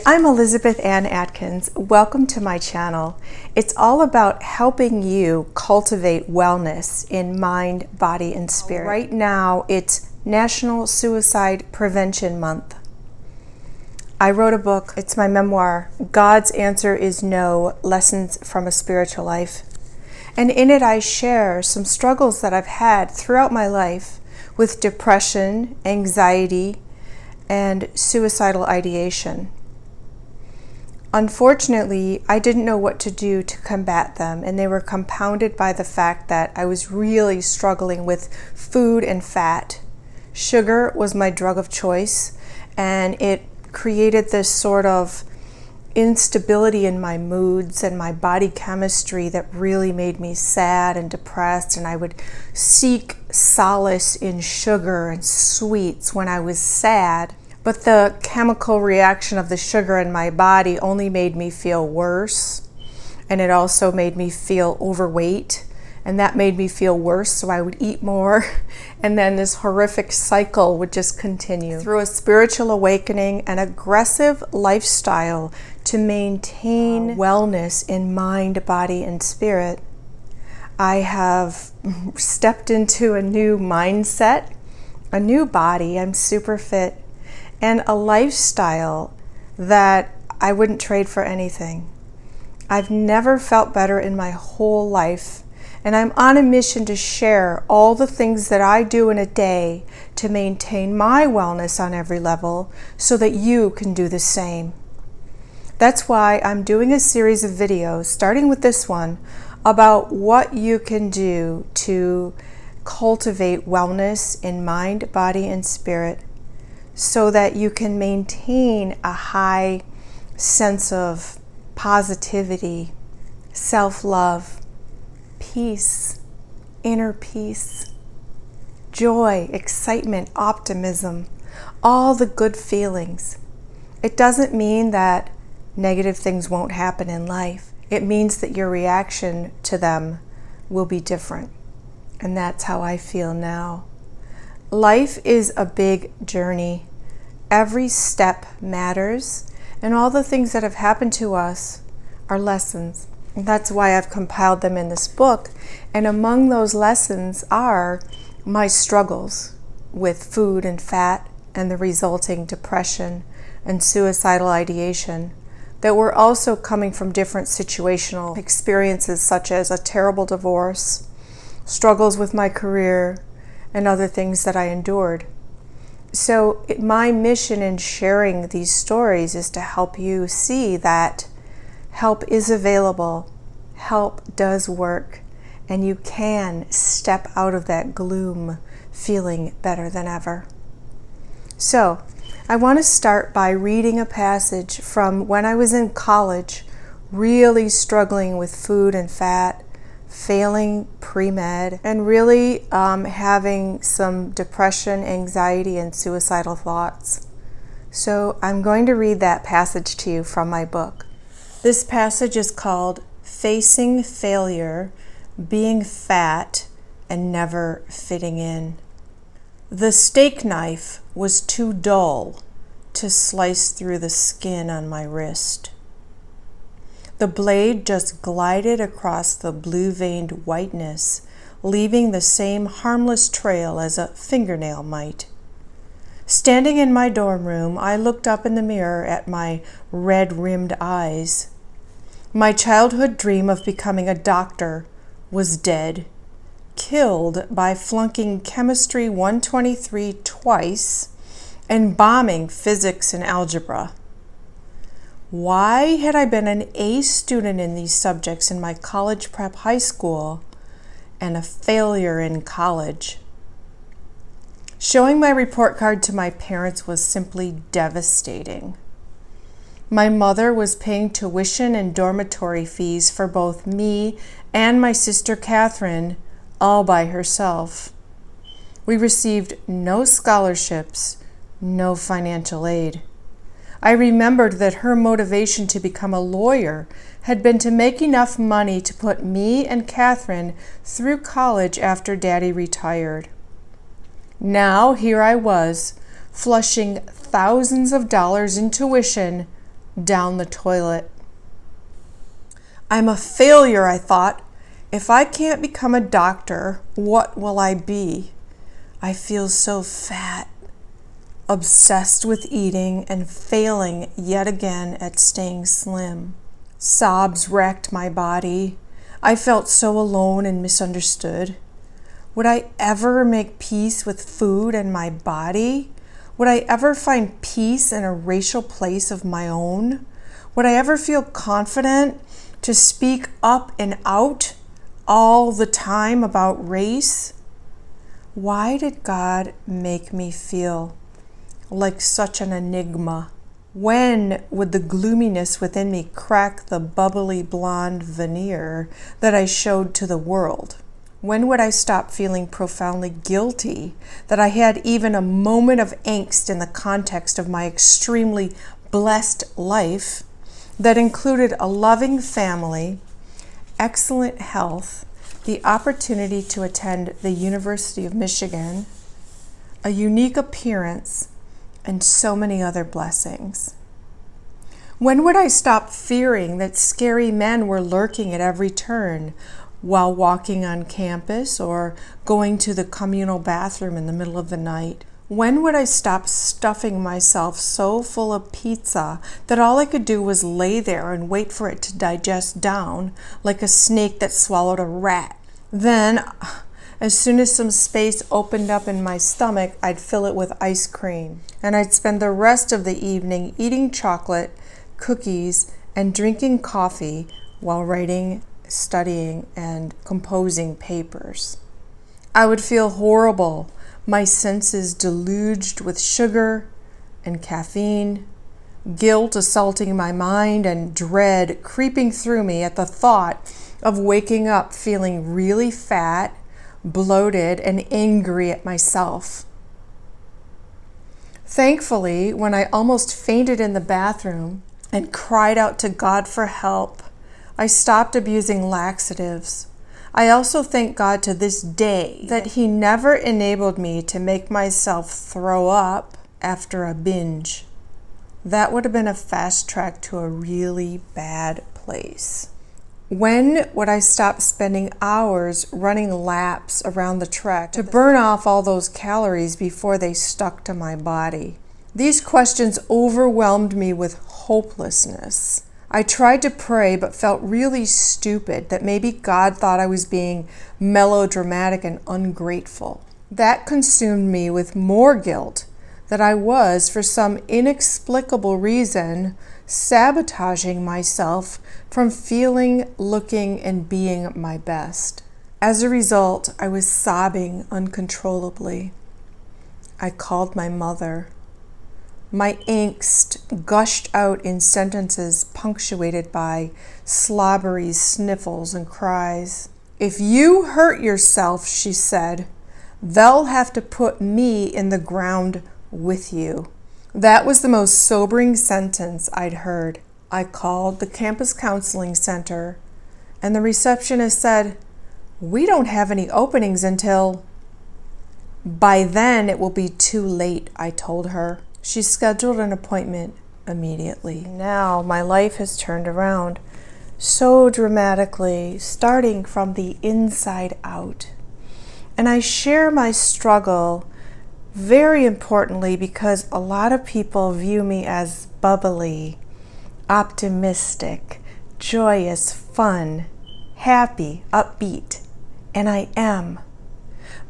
I'm Elizabeth Ann Atkins. Welcome to my channel. It's all about helping you cultivate wellness in mind, body, and spirit. Right now, it's National Suicide Prevention Month. I wrote a book. It's my memoir, God's Answer is No, Lessons from a Spiritual Life. And in it, I share some struggles that I've had throughout my life with depression, anxiety, and suicidal ideation. Unfortunately, I didn't know what to do to combat them, and they were compounded by the fact that I was really struggling with food and fat. Sugar was my drug of choice, and it created this sort of instability in my moods and my body chemistry that really made me sad and depressed, and I would seek solace in sugar and sweets when I was sad. But the chemical reaction of the sugar in my body only made me feel worse, and it also made me feel overweight, and that made me feel worse, so I would eat more, and then this horrific cycle would just continue. Through a spiritual awakening, an aggressive lifestyle to maintain wellness in mind, body, and spirit, I have stepped into a new mindset, a new body. I'm super fit, and a lifestyle that I wouldn't trade for anything. I've never felt better in my whole life, and I'm on a mission to share all the things that I do in a day to maintain my wellness on every level so that you can do the same. That's why I'm doing a series of videos, starting with this one, about what you can do to cultivate wellness in mind, body, and spirit, so that you can maintain a high sense of positivity, self-love, peace, inner peace, joy, excitement, optimism, all the good feelings. It doesn't mean that negative things won't happen in life. It means that your reaction to them will be different. And that's how I feel now. Life is a big journey. Every step matters, and all the things that have happened to us are lessons. And that's why I've compiled them in this book. And among those lessons are my struggles with food and fat and the resulting depression and suicidal ideation that were also coming from different situational experiences, such as a terrible divorce, struggles with my career, and other things that I endured. So my mission in sharing these stories is to help you see that help is available, help does work, and you can step out of that gloom feeling better than ever. So I want to start by reading a passage from when I was in college, really struggling with food and fat, failing pre-med, and really having some depression, anxiety, and suicidal thoughts. So I'm going to read that passage to you from my book. This passage is called Facing Failure, Being Fat, and Never Fitting In. The steak knife was too dull to slice through the skin on my wrist. The blade just glided across the blue-veined whiteness, leaving the same harmless trail as a fingernail might. Standing in my dorm room, I looked up in the mirror at my red-rimmed eyes. My childhood dream of becoming a doctor was dead, killed by flunking Chemistry 123 twice and bombing physics and algebra. Why had I been an A student in these subjects in my college prep high school and a failure in college? Showing my report card to my parents was simply devastating. My mother was paying tuition and dormitory fees for both me and my sister Catherine, all by herself. We received no scholarships, no financial aid. I remembered that her motivation to become a lawyer had been to make enough money to put me and Catherine through college after Daddy retired. Now here I was, flushing thousands of dollars in tuition down the toilet. I'm a failure, I thought. If I can't become a doctor, what will I be? I feel so fat, obsessed with eating and failing yet again at staying slim. Sobs racked my body. I felt so alone and misunderstood. Would I ever make peace with food and my body? Would I ever find peace in a racial place of my own? Would I ever feel confident to speak up and out all the time about race? Why did God make me feel like such an enigma? When would the gloominess within me crack the bubbly blonde veneer that I showed to the world? When would I stop feeling profoundly guilty that I had even a moment of angst in the context of my extremely blessed life that included a loving family, excellent health, the opportunity to attend the University of Michigan, a unique appearance, and so many other blessings? When would I stop fearing that scary men were lurking at every turn while walking on campus or going to the communal bathroom in the middle of the night? When would I stop stuffing myself so full of pizza that all I could do was lay there and wait for it to digest down like a snake that swallowed a rat? Then, as soon as some space opened up in my stomach, I'd fill it with ice cream. And I'd spend the rest of the evening eating chocolate, cookies, and drinking coffee while writing, studying, and composing papers. I would feel horrible, my senses deluged with sugar and caffeine, guilt assaulting my mind, and dread creeping through me at the thought of waking up feeling really fat, bloated, and angry at myself. Thankfully, when I almost fainted in the bathroom and cried out to God for help, I stopped abusing laxatives. I also thank God to this day that He never enabled me to make myself throw up after a binge. That would have been a fast track to a really bad place. When would I stop spending hours running laps around the track to burn off all those calories before they stuck to my body? These questions overwhelmed me with hopelessness. I tried to pray but felt really stupid that maybe God thought I was being melodramatic and ungrateful. That consumed me with more guilt that I was, for some inexplicable reason, sabotaging myself from feeling, looking, and being my best. As a result, I was sobbing uncontrollably. I called my mother. My angst gushed out in sentences punctuated by slobbery sniffles and cries. "If you hurt yourself," she said, "they'll have to put me in the ground with you." That was the most sobering sentence I'd heard. I called the campus counseling center, and the receptionist said, "We don't have any openings until..." "By then it will be too late," I told her. She scheduled an appointment immediately. Now my life has turned around so dramatically, starting from the inside out. And I share my struggle very importantly because a lot of people view me as bubbly, optimistic, joyous, fun, happy, upbeat, and I am.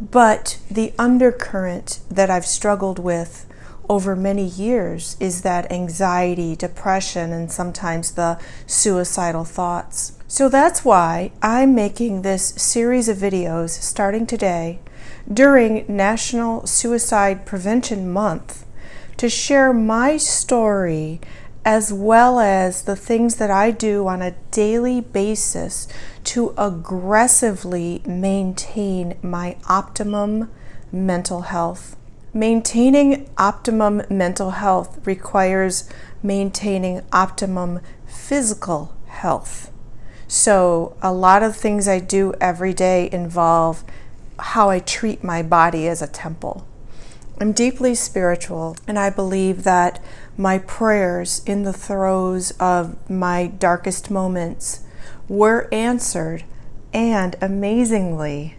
But the undercurrent that I've struggled with over many years is that anxiety, depression, and sometimes the suicidal thoughts. So that's why I'm making this series of videos starting today during National Suicide Prevention Month to share my story as well as the things that I do on a daily basis to aggressively maintain my optimum mental health. Maintaining optimum mental health requires maintaining optimum physical health. So a lot of things I do every day involve how I treat my body as a temple. I'm deeply spiritual, and I believe that my prayers in the throes of my darkest moments were answered, and amazingly,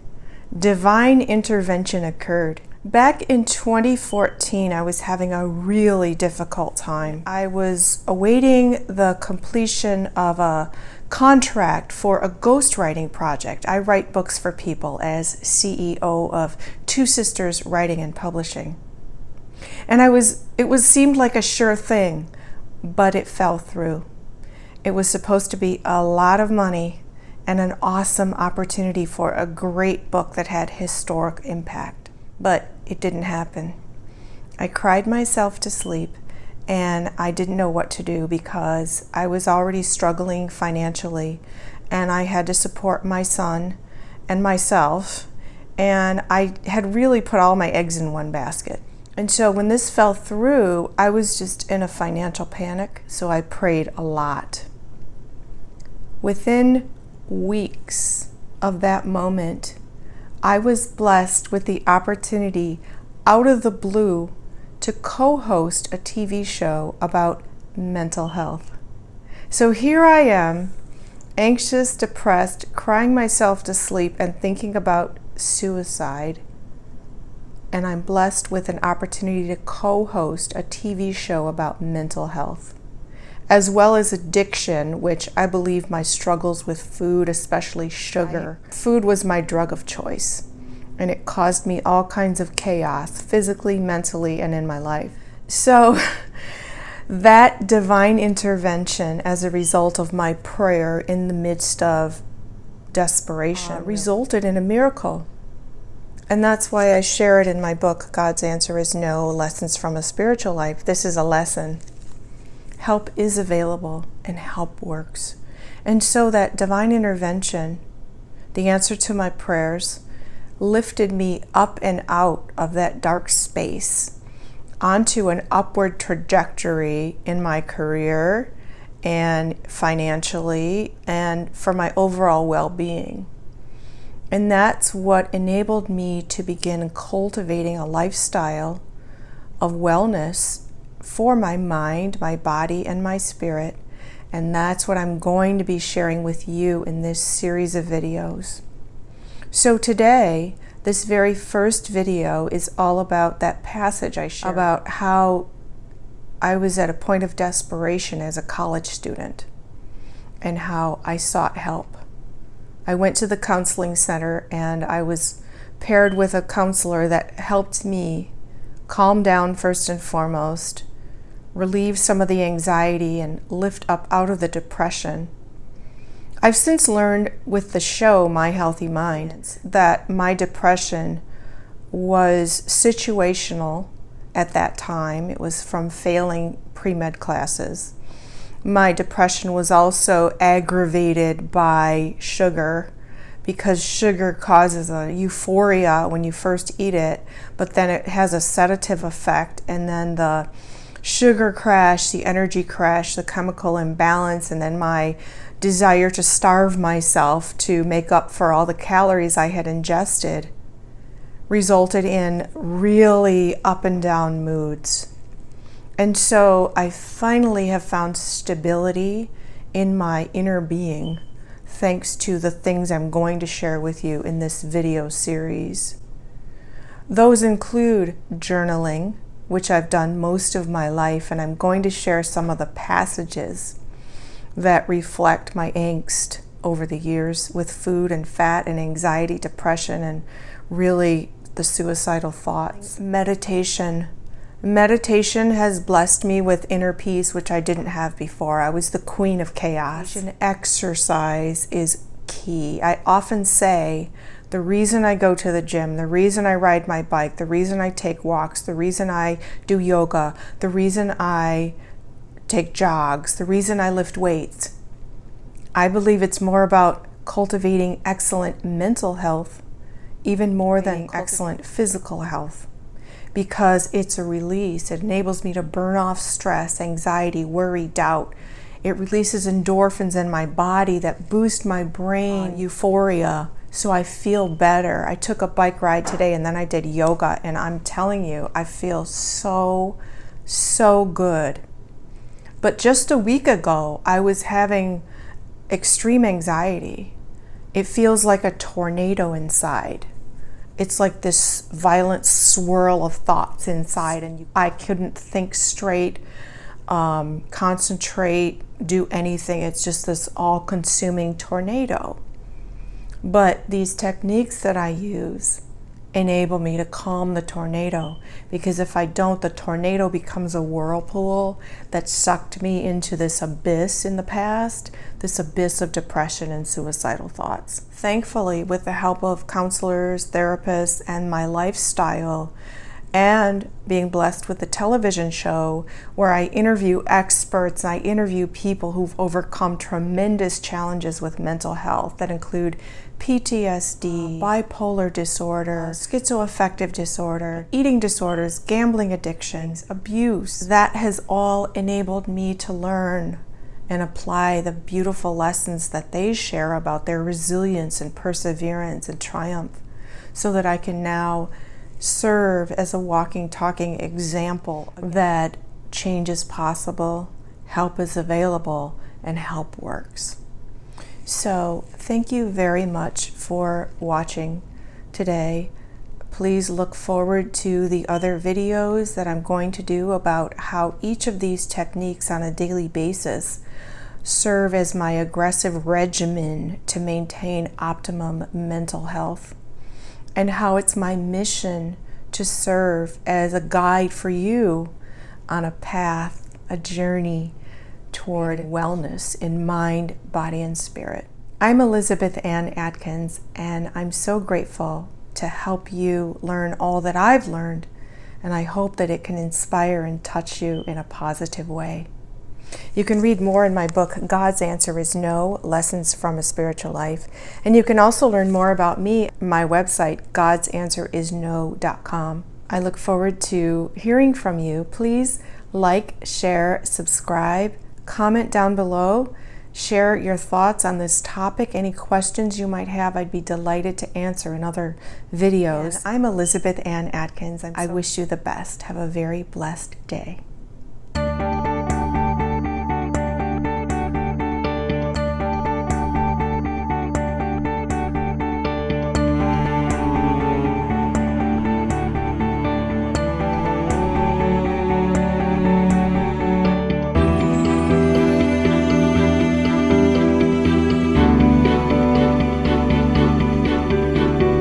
divine intervention occurred. Back in 2014, I was having a really difficult time. I was awaiting the completion of a contract for a ghostwriting project. I write books for people as CEO of Two Sisters Writing and Publishing. And it seemed like a sure thing, but it fell through. It was supposed to be a lot of money and an awesome opportunity for a great book that had historic impact. But it didn't happen. I cried myself to sleep, and I didn't know what to do because I was already struggling financially, and I had to support my son and myself, and I had really put all my eggs in one basket. And so when this fell through, I was just in a financial panic, so I prayed a lot. Within weeks of that moment, I was blessed with the opportunity out of the blue to co-host a TV show about mental health. So here I am, anxious, depressed, crying myself to sleep and thinking about suicide. And I'm blessed with an opportunity to co-host a TV show about mental health, as well as addiction, which I believe my struggles with food, especially sugar. Food was my drug of choice, and it caused me all kinds of chaos, physically, mentally, and in my life. So that divine intervention as a result of my prayer in the midst of desperation resulted in a miracle. And that's why I share it in my book, God's Answer is No, Lessons from a Spiritual Life. This is a lesson. Help is available, and help works. And so that divine intervention, the answer to my prayers, lifted me up and out of that dark space onto an upward trajectory in my career and financially and for my overall well-being. And that's what enabled me to begin cultivating a lifestyle of wellness for my mind, my body, and my spirit. And that's what I'm going to be sharing with you in this series of videos. So today, this very first video is all about that passage I shared about how I was at a point of desperation as a college student and how I sought help. I went to the counseling center and I was paired with a counselor that helped me calm down first and foremost, relieve some of the anxiety, and lift up out of the depression. I've since learned with the show, My Healthy Mind, that my depression was situational at that time. It was from failing pre-med classes. My depression was also aggravated by sugar, because sugar causes a euphoria when you first eat it, but then it has a sedative effect, and then the sugar crash, the energy crash, the chemical imbalance, and then my desire to starve myself to make up for all the calories I had ingested resulted in really up and down moods. And so I finally have found stability in my inner being thanks to the things I'm going to share with you in this video series. Those include journaling, which I've done most of my life, and I'm going to share some of the passages that reflect my angst over the years with food and fat and anxiety, depression, and really the suicidal thoughts. Meditation has blessed me with inner peace, which I didn't have before. I was the queen of chaos. And exercise is key. I often say the reason I go to the gym, the reason I ride my bike, the reason I take walks, the reason I do yoga, the reason I take jogs, the reason I lift weights, I believe it's more about cultivating excellent mental health, even more than excellent physical health. Because it's a release. It enables me to burn off stress, anxiety, worry, doubt. It releases endorphins in my body that boost my brain, euphoria, so I feel better. I took a bike ride today and then I did yoga, and I'm telling you, I feel so so good. But just a week ago, I was having extreme anxiety. It feels like a tornado inside. It's like this violent swirl of thoughts inside, and I couldn't think straight, concentrate, do anything. It's just this all-consuming tornado. But these techniques that I use enable me to calm the tornado, because if I don't, the tornado becomes a whirlpool that sucked me into this abyss in the past, this abyss of depression and suicidal thoughts. Thankfully, with the help of counselors, therapists, and my lifestyle, and being blessed with a television show where I interview experts, I interview people who've overcome tremendous challenges with mental health that include PTSD, bipolar disorder, schizoaffective disorder, eating disorders, gambling addictions, abuse. That has all enabled me to learn and apply the beautiful lessons that they share about their resilience and perseverance and triumph, so that I can now serve as a walking, talking example that change is possible, help is available, and help works. So thank you very much for watching today. Please look forward to the other videos that I'm going to do about how each of these techniques on a daily basis serve as my aggressive regimen to maintain optimum mental health, and how it's my mission to serve as a guide for you on a path, a journey toward wellness in mind, body, and spirit. I'm Elizabeth Ann Atkins, and I'm so grateful to help you learn all that I've learned, and I hope that it can inspire and touch you in a positive way. You can read more in my book, God's Answer is No, Lessons from a Spiritual Life. And you can also learn more about me on my website, godsanswerisno.com. I look forward to hearing from you. Please like, share, subscribe, comment down below, share your thoughts on this topic. Any questions you might have, I'd be delighted to answer in other videos. And I'm Elizabeth Ann Atkins. I wish you the best. Have a very blessed day.